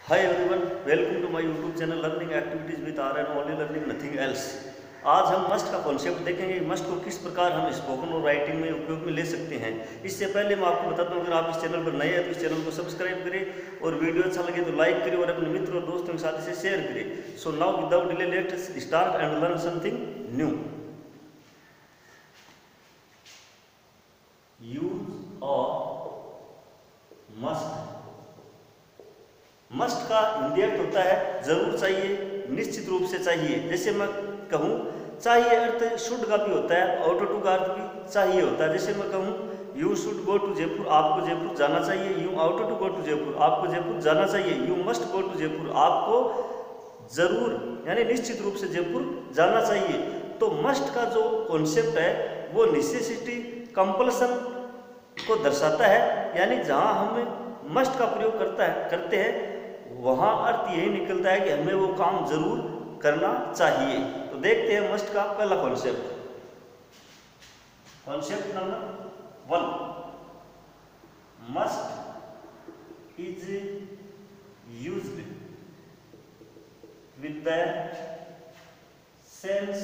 Hi everyone, welcome to my YouTube channel learning activities with R and only learning nothing else. आज हम must का concept देखेंगे। Must को किस प्रकार हम स्पोकन और राइटिंग में उपयोग में ले सकते हैं। इससे पहले मैं आपको बताता हूँ, अगर आप इस चैनल पर नए हैं तो इस चैनल को सब्सक्राइब करें और वीडियो अच्छा लगे तो लाइक करें और अपने मित्र और दोस्तों के साथ इसे शेयर करें। So now without delay let's start and learn something new. Use of must. Must का हिंदी अर्थ होता है जरूर चाहिए, निश्चित रूप से चाहिए। जैसे मैं कहूँ चाहिए अर्थ शुड का भी होता है, ऑटो टू का अर्थ भी चाहिए होता है। जैसे मैं कहूँ you should go to Jaipur, आपको जयपुर जाना चाहिए। You ought to go to Jaipur, आपको जयपुर जाना चाहिए। You must go to Jaipur, आपको जरूर यानी निश्चित रूप से जयपुर जाना चाहिए। तो मस्ट का जो कॉन्सेप्ट है वो नेसेसिटी, कंपल्सन को दर्शाता है। यानी जहाँ हम मस्ट का प्रयोग करते हैं वहाँ अर्थ यही निकलता है कि हमें वो काम जरूर करना चाहिए। तो देखते हैं मस्ट का पहला concept. Concept number 1, must is used with the sense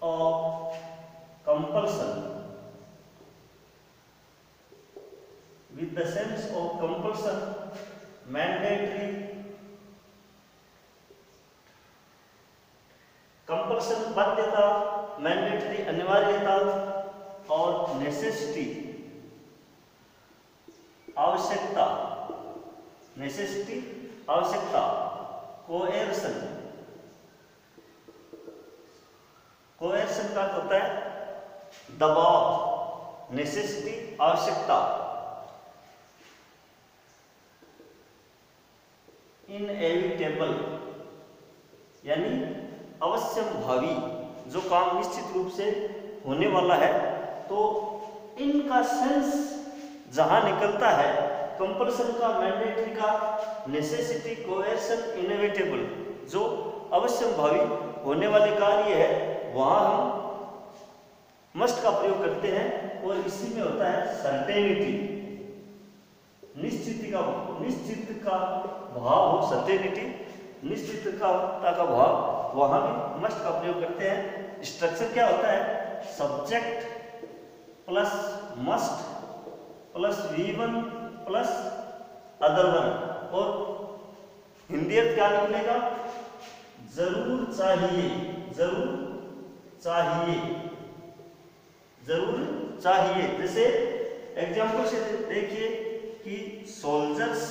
of compulsion. With the sense of compulsion, mandatory, compulsion बाध्यता, mandatory अनिवार्यता और necessity आवश्यकता, necessity आवश्यकता, coercion, coercion का होता है दबाव, necessity आवश्यकता, इनएविटेबल यानी अवश्यंभावी, जो काम निश्चित रूप से होने वाला है। तो इनका सेंस जहां निकलता है, कंपल्सन का, मैंडेटरी का, नेसेसिटी, कोएर्शन, इनएविटेबल, जो अवश्यंभावी होने वाले कार्य है वहां हम मस्ट का प्रयोग करते हैं। और इसी में होता है सर्टेनिटी, निश्चित का भाव हो, सर्टेनिटी निश्चितता का भाव, वहां भी मस्ट का प्रयोग करते हैं। स्ट्रक्चर क्या होता है, subject plus must plus V1 plus other one, और हिंदी अर्थ क्या निकलेगा, जरूर चाहिए, जरूर चाहिए, जरूर चाहिए। जैसे एग्जाम्पल से देखिए कि soldiers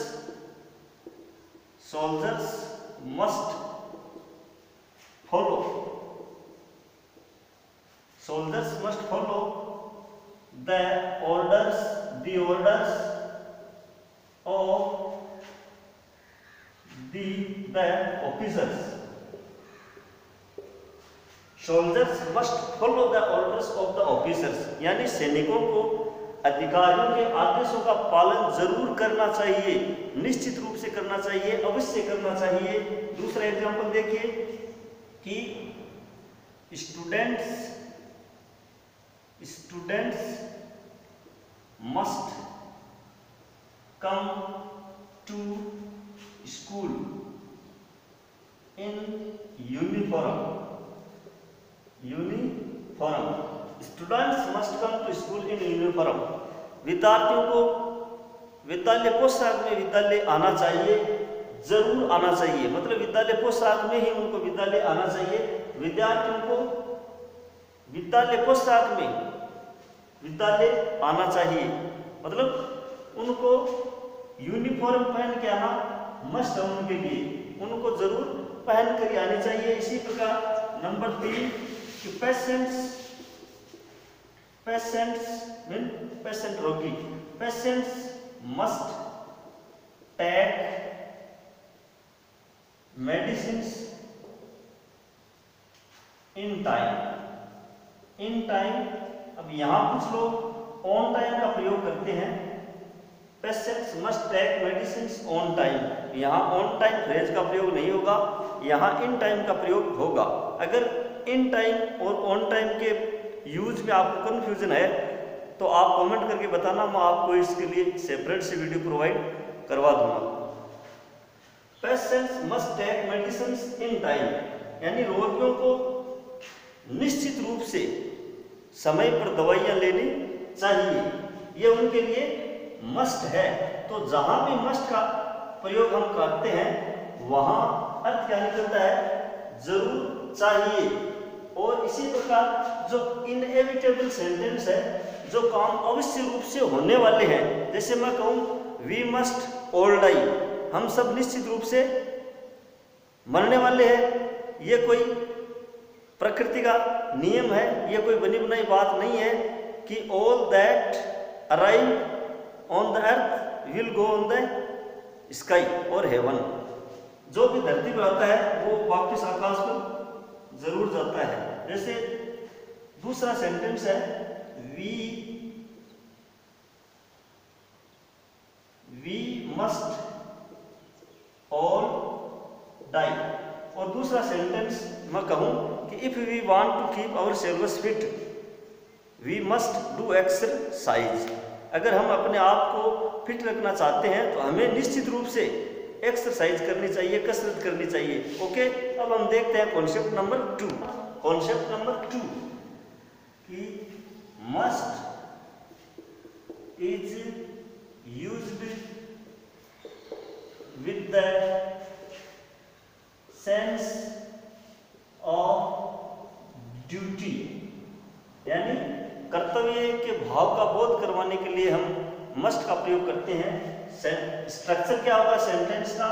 must follow the orders of the officers. Soldiers must follow the orders of the officers, यानी सैनिकों को अधिकारियों के आदेशों का पालन जरूर करना चाहिए, निश्चित रूप से करना चाहिए, अवश्य करना चाहिए। दूसरा एग्जांपल देखिए कि students must come to school in uniform. Students must come to school in uniform, विद्यार्थियों को विद्यालय पोशाक में विद्यालय आना चाहिए, जरूर आना चाहिए। मतलब विद्यालय पोशाक में ही उनको विद्यालय आना चाहिए। विद्यार्थियों को विद्यालय पोशाक में विद्यालय आना चाहिए, मतलब उनको यूनिफॉर्म पहन के आना मस्ट है उनके लिए, उनको जरूर पहन कर आनी चाहिए। इसी प्रकार नंबर 3 कि पेशेंट रोगी, patients must take medicines in time. अब यहाँ कुछ लोग ऑन टाइम का प्रयोग करते हैं। Patients must take medicines on time, यहाँ ऑन टाइम फ्रेज का प्रयोग नहीं होगा, यहाँ इन टाइम का प्रयोग होगा। अगर इन टाइम और ऑन टाइम के यूज में आपको कंफ्यूजन है तो आप कमेंट करके बताना, मैं आपको इसके लिए सेपरेट से वीडियो प्रोवाइड करवा दूंगा। Patients must take medicine in time, यानी रोगियों को निश्चित रूप से समय पर दवाइयाँ लेनी चाहिए, ये उनके लिए मस्ट है। तो जहाँ भी मस्ट का प्रयोग हम करते हैं वहाँ अर्थ क्या निकलता है, जरूर चाहिए। और इसी प्रकार जो इनएविटेबल सेंटेंस है, जो काम अवश्य रूप से होने वाले हैं, जैसे मैं कहूँ वी मस्ट ऑल डाई, हम सब निश्चित रूप से मरने वाले हैं, ये कोई प्रकृति का नियम है, ये कोई बनी बनाई बात नहीं है कि all that arrive on the earth will go on the sky और हेवन, जो भी धरती पर आता है वो वापस आकाश पर जरूर जाता है। जैसे दूसरा सेंटेंस है वी मस्ट ऑल डाई, और दूसरा सेंटेंस मैं कहूँ कि if we want to keep ourselves fit we must do exercise, अगर हम अपने आप को फिट रखना चाहते हैं तो हमें निश्चित रूप से एक्सरसाइज करनी चाहिए, कसरत करनी चाहिए। ओके, अब हम देखते हैं कॉन्सेप्ट नंबर 2। कॉन्सेप्ट नंबर 2 कि must is used with the sense of duty, यानी कर्तव्य के भाव का बोध करवाने के लिए हम मस्ट का प्रयोग करते हैं। स्ट्रक्चर क्या होगा सेंटेंस का,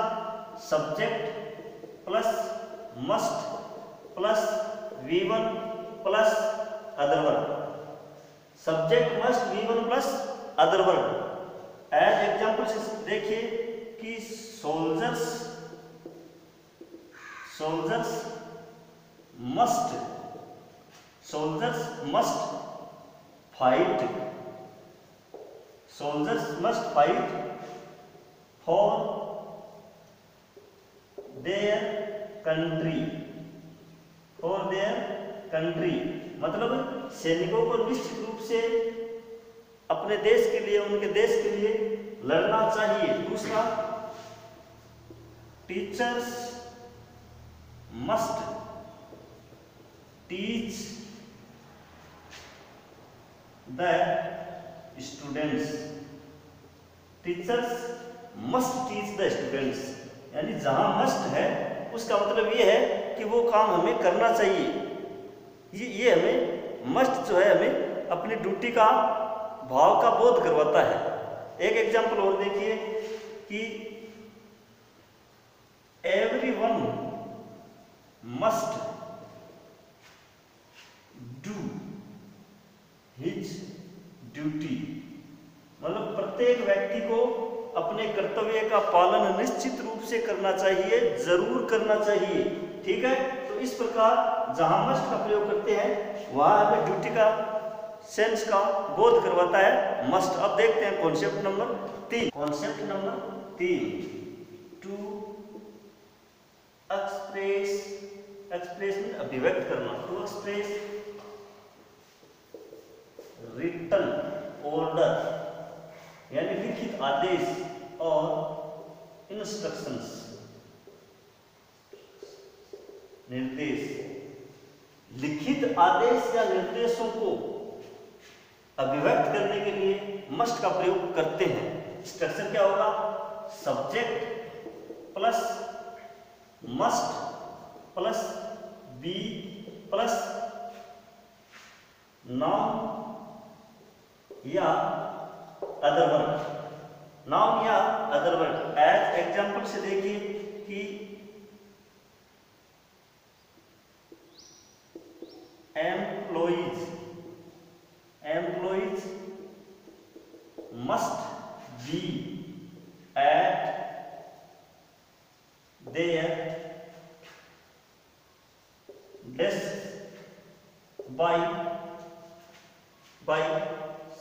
subject plus must plus V1 plus other verb, subject must V1 plus other verb. As example से देखिए कि soldiers must fight for their country, मतलब सैनिकों को निश्चित रूप से अपने देश के लिए, उनके देश के लिए लड़ना चाहिए। दूसरा, teachers must teach the students, teachers must teach the students, यानी जहां मस्ट है उसका मतलब ये है कि वो काम हमें करना चाहिए। ये हमें मस्ट जो है हमें अपनी ड्यूटी का भाव का बोध करवाता है। एक एग्जाम्पल और देखिए कि everyone must do his duty, मतलब प्रत्येक व्यक्ति को अपने कर्तव्य का पालन निश्चित रूप से करना चाहिए, जरूर करना चाहिए। ठीक है, तो इस प्रकार जहां मस्ट का प्रयोग करते हैं वहां हमें ड्यूटी का सेंस का बोध करवाता है मस्ट। अब देखते हैं concept number 3। Concept number 3, to express अभिव्यक्त करना, टू एक्सप्रेस रिटन ऑर्डर, यानी लिखित आदेश और इंस्ट्रक्शंस, निर्देश। लिखित आदेश या निर्देशों को अभिव्यक्त करने के लिए मस्ट का प्रयोग करते हैं। स्ट्रक्चर क्या होगा, subject plus must plus be plus noun या अदर वर्ड, नाउन या अदर वर्ड। एज एग्जाम्पल से देखिए कि employees must be at their desk by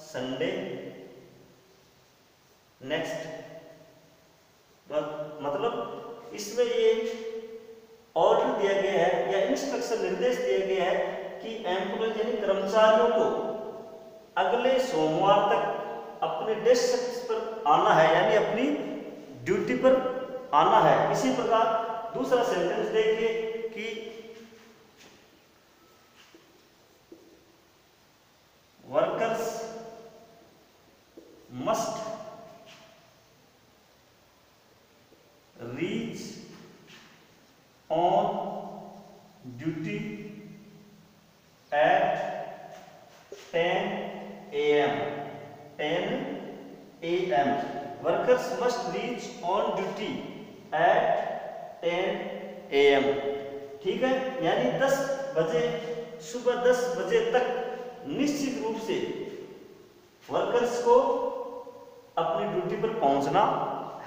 Sunday next. मतलब इसमें ये ऑर्डर दिया गया है या इंस्ट्रक्शन निर्देश दिया गया है कि एम्प्लॉय यानी कर्मचारियों को अगले सोमवार तक अपने डेस्क पर आना है, यानी अपनी ड्यूटी पर आना है। इसी प्रकार दूसरा सेंटेंस देखिए कि workers must reach on duty at 10 AM. 10 AM. Workers must reach on duty at 10 AM. ठीक है, यानी 10 बजे, सुबह 10 बजे तक निश्चित रूप से वर्कर्स को अपनी ड्यूटी पर पहुंचना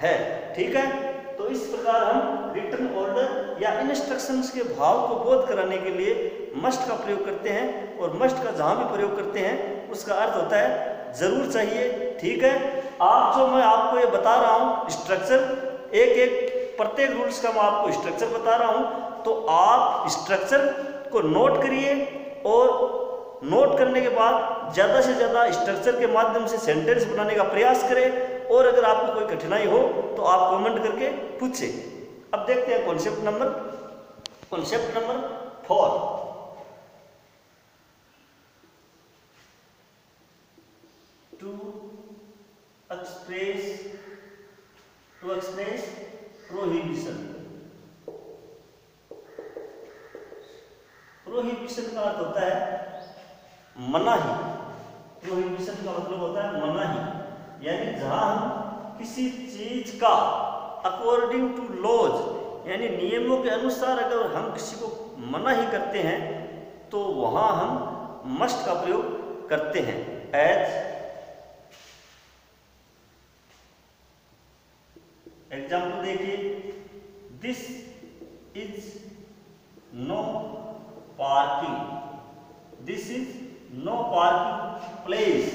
है। ठीक है, तो इस प्रकार हम रिटन ऑर्डर या इंस्ट्रक्शंस के भाव को बोध कराने के लिए मस्ट का प्रयोग करते हैं, और मस्ट का जहां भी प्रयोग करते हैं उसका अर्थ होता है जरूर चाहिए। ठीक है, आप जो मैं आपको ये बता रहा हूं स्ट्रक्चर, एक एक प्रत्येक रूल्स का मैं आपको स्ट्रक्चर बता रहा हूं, तो आप स्ट्रक्चर को नोट करिए और नोट करने के बाद ज़्यादा से ज़्यादा स्ट्रक्चर के माध्यम से सेंटेंस बनाने का प्रयास करें, और अगर आपको कोई कठिनाई हो तो आप कमेंट करके पूछें। अब देखते हैं concept number 4। To express prohibition. Prohibition का अर्थ होता है मनाही। प्रोहिबिशन का मतलब होता है मनाही, यानी जहां हम किसी चीज का अकॉर्डिंग टू लॉज, यानी नियमों के अनुसार अगर हम किसी को मनाही करते हैं तो वहां हम मस्ट का प्रयोग करते हैं। एज एग्जाम्पल देखिए, this is no parking. This is no parking place,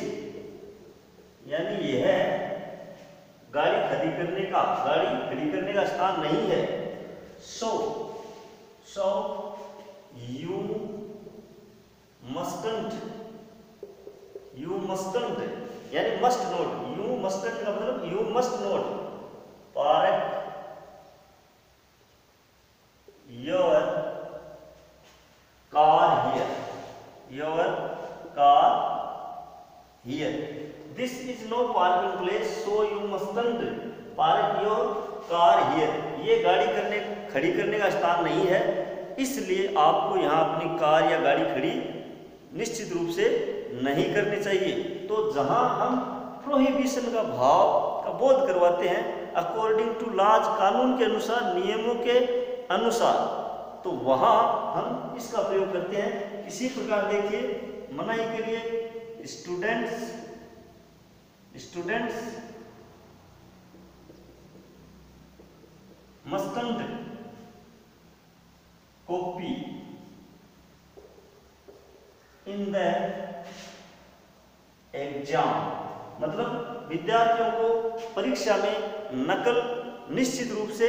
यानी यह गाड़ी खड़ी करने का स्थान नहीं है। सो यू मस्टंट, यानी मस्ट नोट। यू मस्टंट का मतलब you must not park your car here. This is no parking place, so you mustn't park your car here. ये गाड़ी खड़ी करने का स्थान नहीं है, इसलिए आपको यहाँ अपनी कार या गाड़ी खड़ी निश्चित रूप से नहीं करनी चाहिए। तो जहाँ हम प्रोहिबिशन का भाव का बोध करवाते हैं अकॉर्डिंग टू लॉज, कानून के अनुसार, नियमों के अनुसार, तो वहाँ हम इसका प्रयोग करते हैं। इसी प्रकार देखिए, मनाही के लिए students mustn't copy in the exam, मतलब विद्यार्थियों को परीक्षा में नकल निश्चित रूप से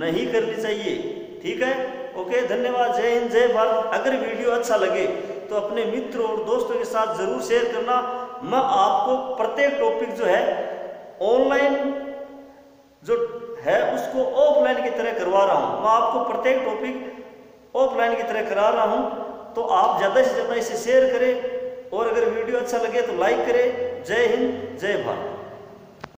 नहीं करनी चाहिए। ठीक है, ओके, धन्यवाद, जय हिंद, जय भारत। अगर वीडियो अच्छा लगे तो अपने मित्रों और दोस्तों के साथ जरूर शेयर करना। मैं आपको प्रत्येक टॉपिक जो है ऑनलाइन जो है उसको ऑफलाइन की तरह करवा रहा हूँ। मैं आपको प्रत्येक टॉपिक ऑफलाइन की तरह करा रहा हूँ, तो आप ज़्यादा से ज़्यादा इसे शेयर करें, और अगर वीडियो अच्छा लगे तो लाइक करें। जय हिंद, जय भारत।